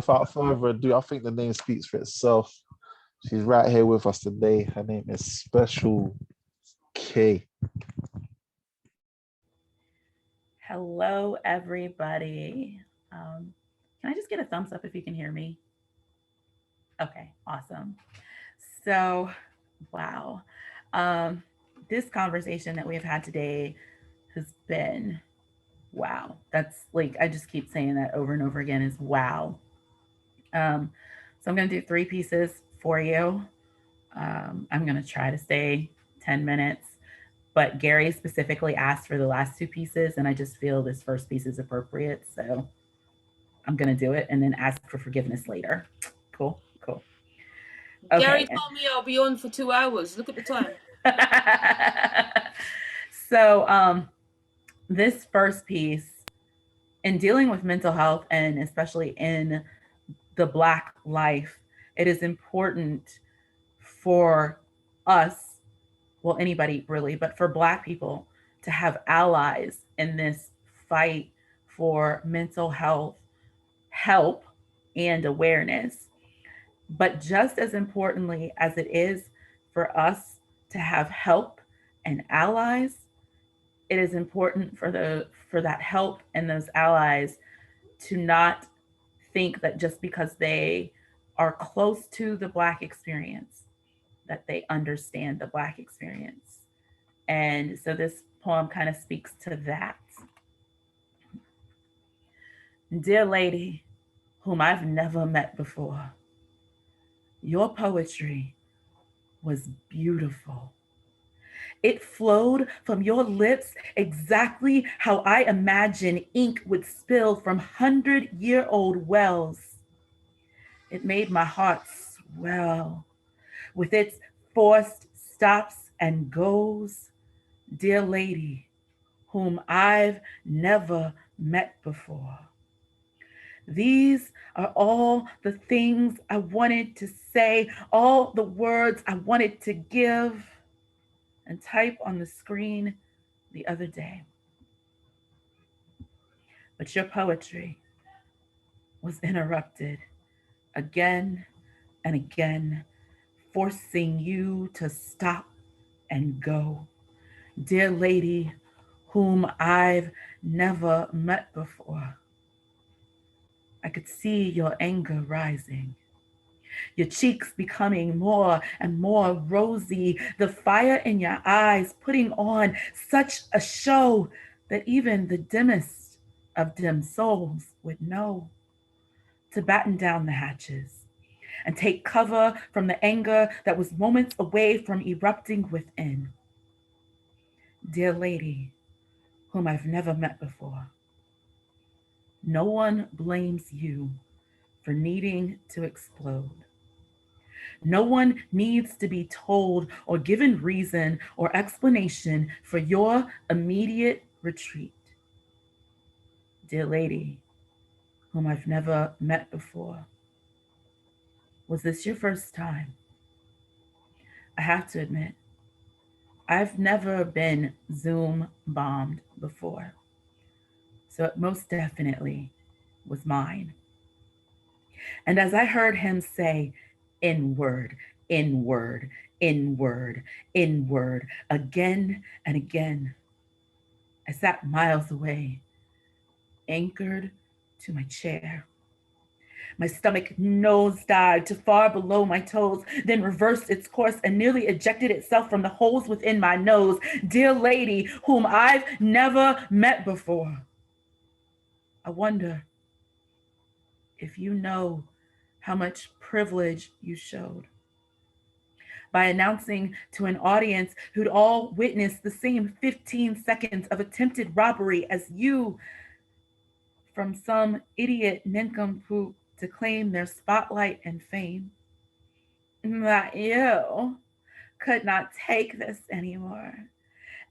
Without further ado, I think the name speaks for itself. She's right here with us today. Her name is Special K. Hello, everybody. Can I just get a thumbs up if you can hear me? Okay, awesome. So, wow. Um, this conversation that we have had today has been wow. That's like, I just keep saying that over and over again is wow. Um, so, I'm going to do three pieces for you. I'm going to try to stay 10 minutes, but Gary specifically asked for the last two pieces, and I just feel this first piece is appropriate. So, I'm going to do it and then ask for forgiveness later. Cool, cool. Gary Okay. told me I'll be on for 2 hours. Look at the time. so, this first piece in dealing with mental health and especially in the Black life, it is important for us, well, anybody really, but for Black people to have allies in this fight for mental health help and awareness. But just as importantly as it is for us to have help and allies, it is important for that help and those allies to not think that just because they are close to the Black experience that they understand the Black experience. And so this poem kind of speaks to that. Dear lady, whom I've never met before, your poetry was beautiful. It flowed from your lips exactly how I imagine ink would spill from 100-year-old wells. It made my heart swell with its forced stops and goes. Dear lady, whom I've never met before. These are all the things I wanted to say, all the words I wanted to give and type on the screen the other day. But your poetry was interrupted again and again, forcing you to stop and go. Dear lady, whom I've never met before, I could see your anger rising, your cheeks becoming more and more rosy, the fire in your eyes putting on such a show that even the dimmest of dim souls would know to batten down the hatches and take cover from the anger that was moments away from erupting within. Dear lady, whom I've never met before, no one blames you for needing to explode. No one needs to be told or given reason or explanation for your immediate retreat. Dear lady, whom I've never met before, was this your first time? I have to admit, I've never been Zoom bombed before, so it most definitely was mine. And as I heard him say, inward, inward, inward, inward, again and again, I sat miles away, anchored to my chair. My stomach nosedived to far below my toes, then reversed its course and nearly ejected itself from the holes within my nose. Dear lady, whom I've never met before, I wonder if you know how much privilege you showed by announcing to an audience who'd all witnessed the same 15 seconds of attempted robbery as you from some idiot nincompoop to claim their spotlight and fame, that you could not take this anymore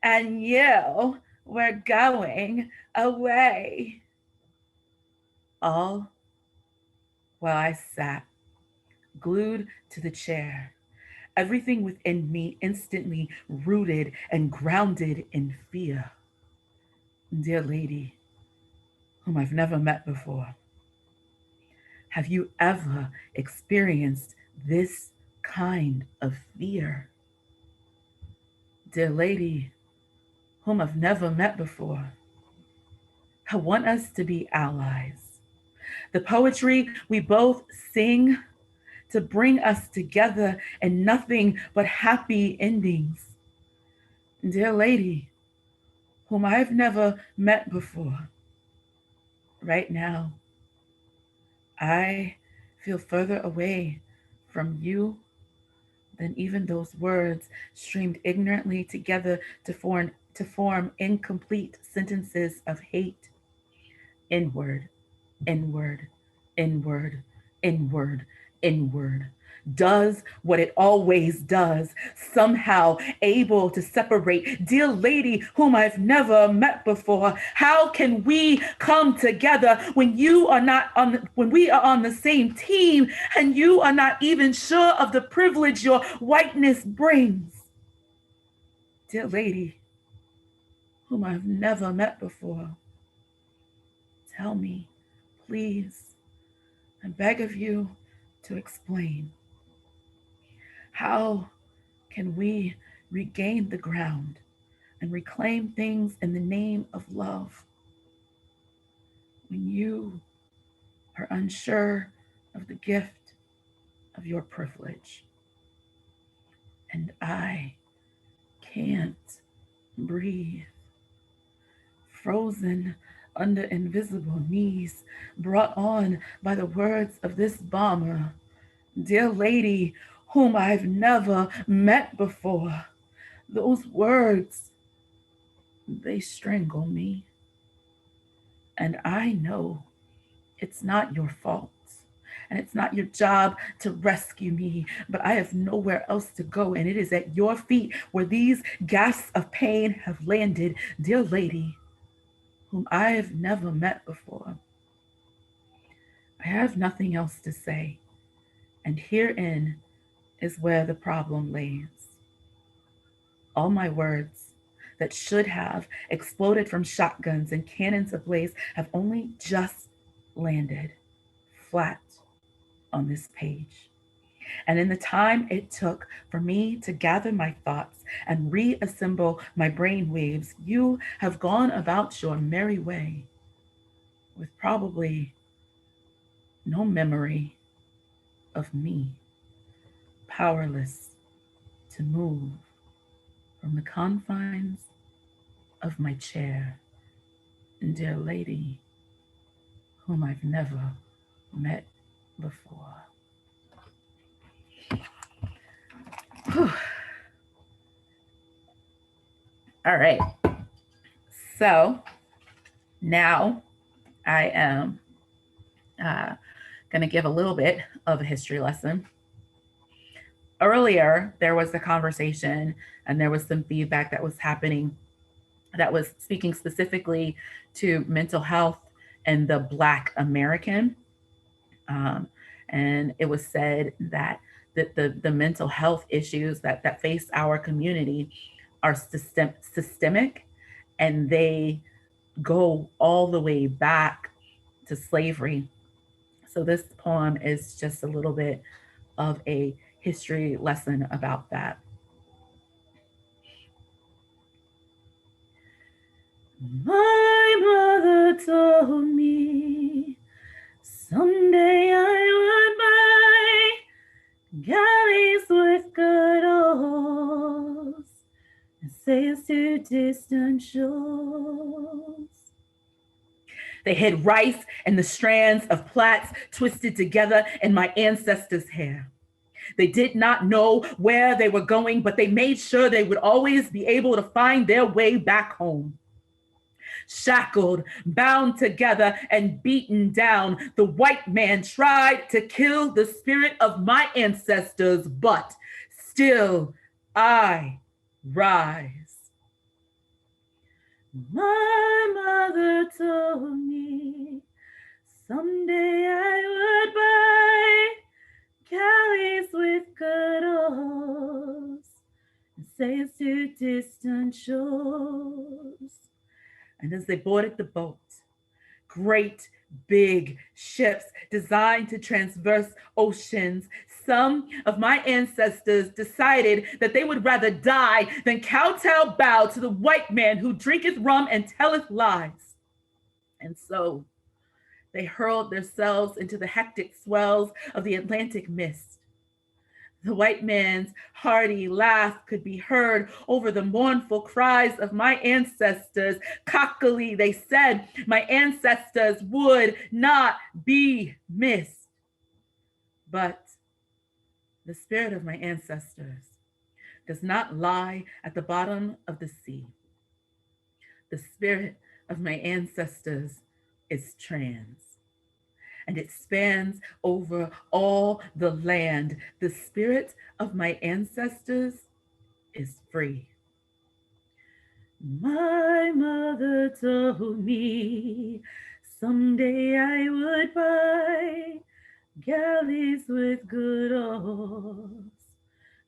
and you were going away. All while I sat glued to the chair, everything within me instantly rooted and grounded in fear. Dear lady, whom I've never met before, Have you ever experienced this kind of fear? Dear lady, whom I've never met before, I want us to be allies. The poetry we both sing to bring us together and nothing but happy endings. Dear lady, whom I've never met before, right now, I feel further away from you than even those words streamed ignorantly together to form incomplete sentences of hate. Inward, inward, inward, inward, inward. Does what it always does, somehow able to separate. Dear lady, whom I've never met before, how can we come together when you are not when we are on the same team and you are not even sure of the privilege your whiteness brings? Dear lady, whom I've never met before, tell me, please, I beg of you to explain. How can we regain the ground and reclaim things in the name of love when you are unsure of the gift of your privilege? And I can't breathe, frozen under invisible knees, brought on by the words of this bomber. Dear lady, whom I've never met before, those words, they strangle me. And I know it's not your fault. And it's not your job to rescue me, but I have nowhere else to go. And it is at your feet where these gasps of pain have landed. Dear lady, whom I have never met before, I have nothing else to say. And herein is where the problem lays. All my words that should have exploded from shotguns and cannons ablaze have only just landed flat on this page. And in the time it took for me to gather my thoughts and reassemble my brain waves, you have gone about your merry way with probably no memory of me, powerless to move from the confines of my chair. And dear lady, whom I've never met before. Whew. All right. So now I am going to give a little bit of a history lesson. Earlier, there was the conversation and there was some feedback that was happening that was speaking specifically to mental health and the Black American. Um, and it was said that the mental health issues that face our community are systemic, and they go all the way back to slavery. So this poem is just a little bit of a history lesson about that. My mother told me someday I would buy galleys with good oars and sails to distant shores. They hid rice and the strands of plaits twisted together in my ancestors' hair. They did not know where they were going, but they made sure they would always be able to find their way back home. Shackled, bound together, and beaten down, the white man tried to kill the spirit of my ancestors, but still I rise. My mother told me someday I would buy galleys with good oars and sails to distant shores. And as they boarded the boat, great big ships designed to traverse oceans. Some of my ancestors decided that they would rather die than kowtow bow to the white man who drinketh rum and telleth lies. And so they hurled themselves into the hectic swells of the Atlantic mist. The white man's hearty laugh could be heard over the mournful cries of my ancestors. Cockily, they said, my ancestors would not be missed. But the spirit of my ancestors does not lie at the bottom of the sea. The spirit of my ancestors is trans, and it spans over all the land. The spirit of my ancestors is free. My mother told me someday I would buy galleys with good oars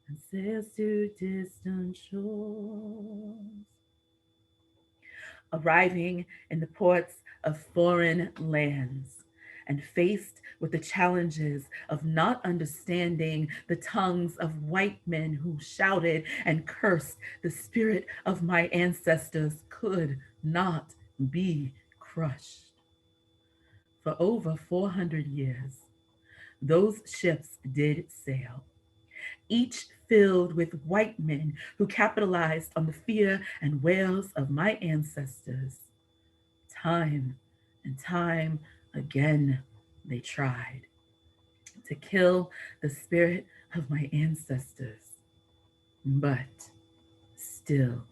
and sails to distant shores. Arriving in the ports of foreign lands, and faced with the challenges of not understanding the tongues of white men who shouted and cursed, the spirit of my ancestors could not be crushed. For over 400 years, those ships did sail, each filled with white men who capitalized on the fear and wails of my ancestors. Time and time again, they tried to kill the spirit of my ancestors, but still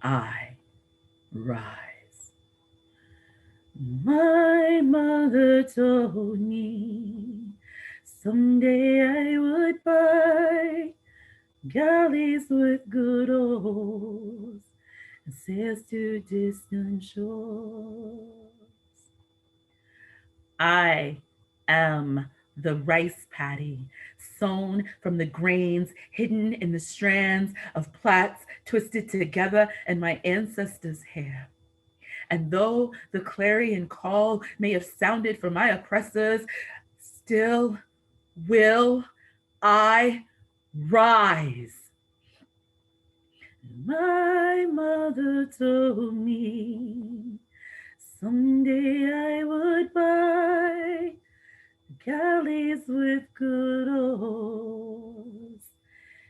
I rise. My mother told me someday I would buy galleys with good oars and sails to distant shores. I am the rice paddy, sown from the grains hidden in the strands of plaits twisted together in my ancestors' hair. And though the clarion call may have sounded for my oppressors, still will I rise. My mother told me someday I would buy galleys with good oars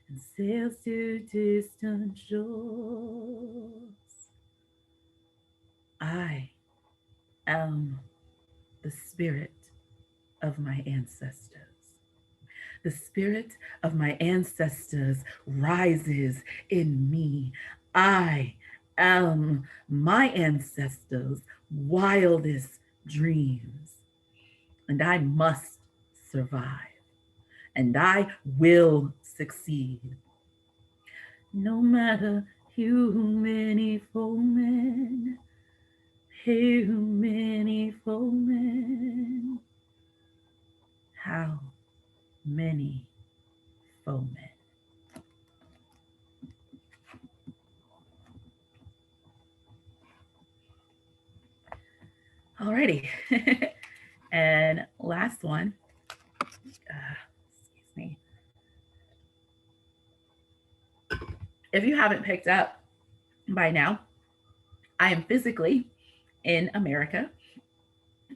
and sails to distant shores. I am the spirit of my ancestors. The spirit of my ancestors rises in me. I am my ancestors' wildest dreams. And I must survive. And I will succeed. No matter how many foemen, how many foemen, how many foemen. Alrighty. And last one. Excuse me. If you haven't picked up by now, I am physically in America.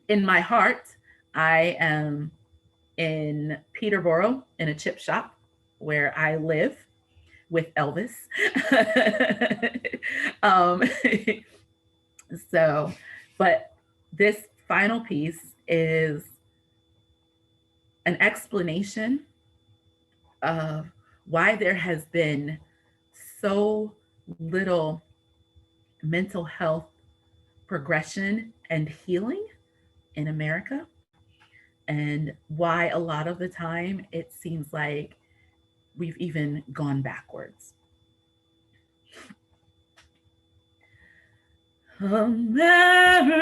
In my heart, I am in Peterborough in a chip shop where I live with Elvis. um, so, but this final piece is an explanation of why there has been so little mental health progression and healing in America, and why a lot of the time it seems like we've even gone backwards. America,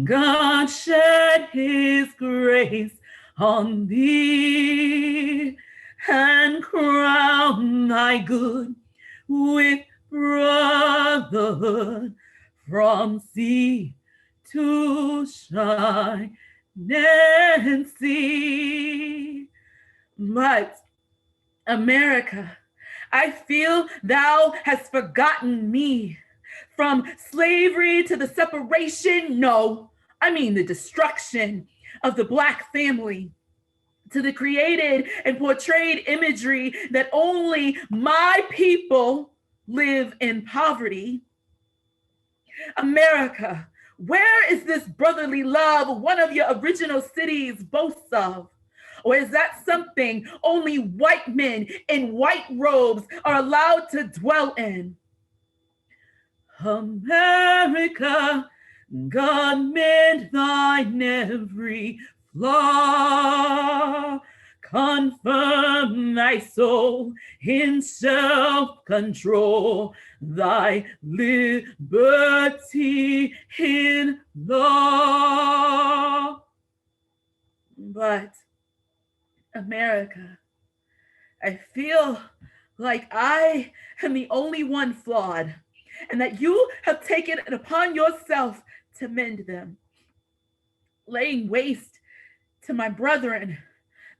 God shed his grace on thee and crown thy good with brotherhood from sea to shine and see. But America, I feel thou hast forgotten me. From slavery to the separation, no, I mean the destruction of the Black family, to the created and portrayed imagery that only my people live in poverty. America, where is this brotherly love one of your original cities boasts of? Or is that something only white men in white robes are allowed to dwell in? America, God mend thine every flaw. Confirm thy soul in self-control, thy liberty in law. But America, I feel like I am the only one flawed, and that you have taken it upon yourself to mend them, laying waste to my brethren,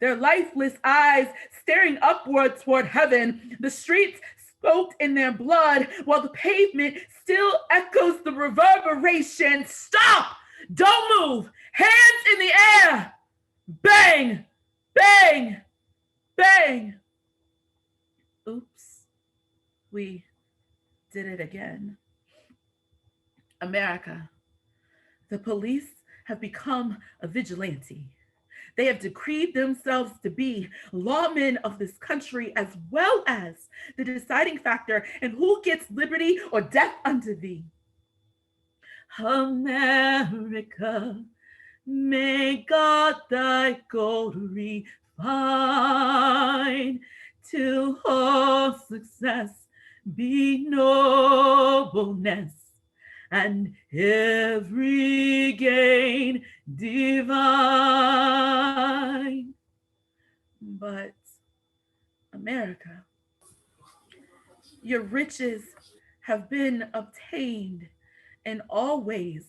their lifeless eyes staring upward toward heaven, the streets soaked in their blood, while the pavement still echoes the reverberation. Stop! Don't move! Hands in the air! Bang! Bang! Bang! Oops. We did it again. America, the police have become a vigilante. They have decreed themselves to be lawmen of this country, as well as the deciding factor in who gets liberty or death unto thee. America, may God thy gold refine, till all success be nobleness, and every gain divine. But America, your riches have been obtained in all ways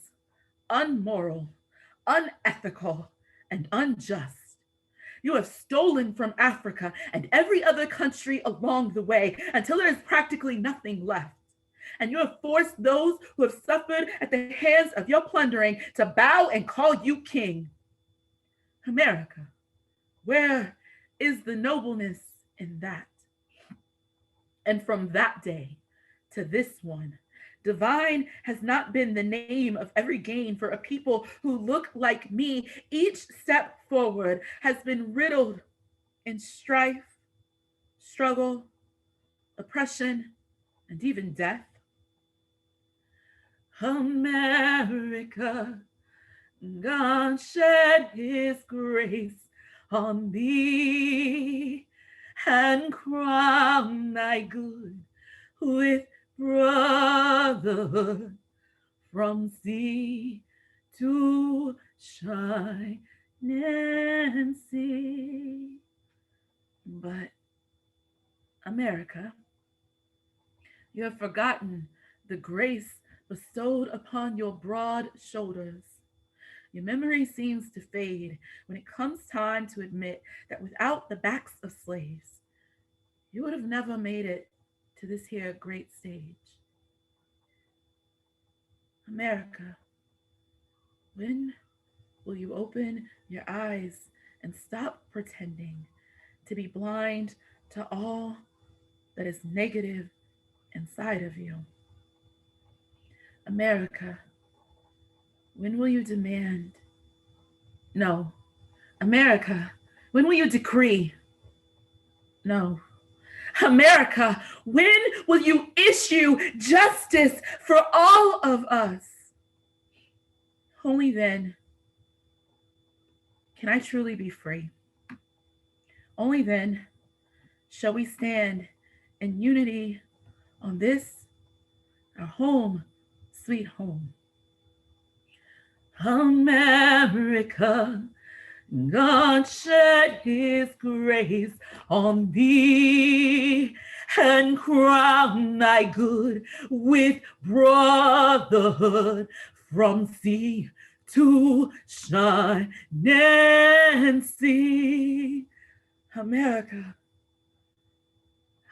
unmoral, unethical, and unjust. You have stolen from Africa and every other country along the way until there is practically nothing left. And you have forced those who have suffered at the hands of your plundering to bow and call you king. America, where is the nobleness in that? And from that day to this one, divine has not been the name of every gain for a people who look like me. Each step forward has been riddled in strife, struggle, oppression, and even death. America, God shed his grace on thee and crown thy good with brotherhood from sea to shine and sea. But America, you have forgotten the grace bestowed upon your broad shoulders. Your memory seems to fade when it comes time to admit that without the backs of slaves, you would have never made it to this here great stage. America, when will you open your eyes and stop pretending to be blind to all that is negative inside of you? America, when will you demand? No. America, when will you decree? No. America, when will you issue justice for all of us? Only then can I truly be free. Only then shall we stand in unity on this, our home, sweet home. America, God shed his grace on thee and crown thy good with brotherhood from sea to shine and see. America,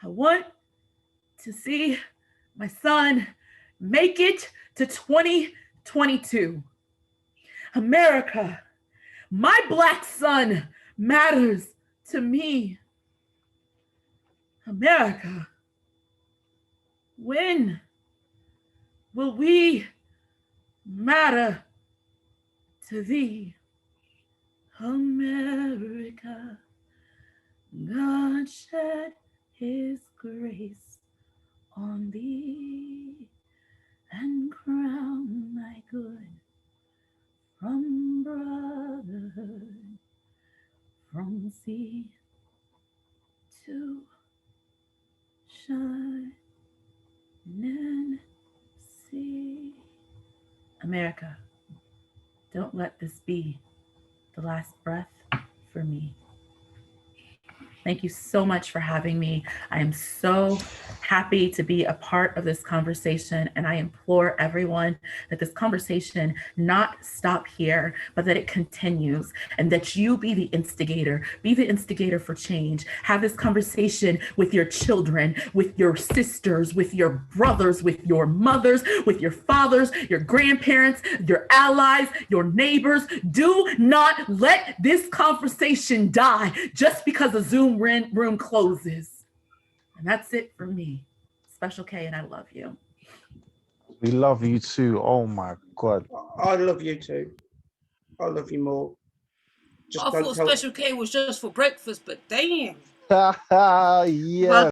I want to see my son make it to 2022. America, my Black son matters to me. America, when will we matter to thee? America, God shed his grace on thee and crown thy good from brotherhood, from sea to shine and see. America, don't let this be the last breath for me. Thank you so much for having me. I am so happy to be a part of this conversation, and I implore everyone that this conversation not stop here, but that it continues, and that you be the instigator for change. Have this conversation with your children, with your sisters, with your brothers, with your mothers, with your fathers, your grandparents, your allies, your neighbors. Do not let this conversation die just because a Zoom room closes. And that's it for me. Special K, and I love you. We love you too. Oh my God. I love you too. I love you more. I thought Special K was just for breakfast, but damn. Yes.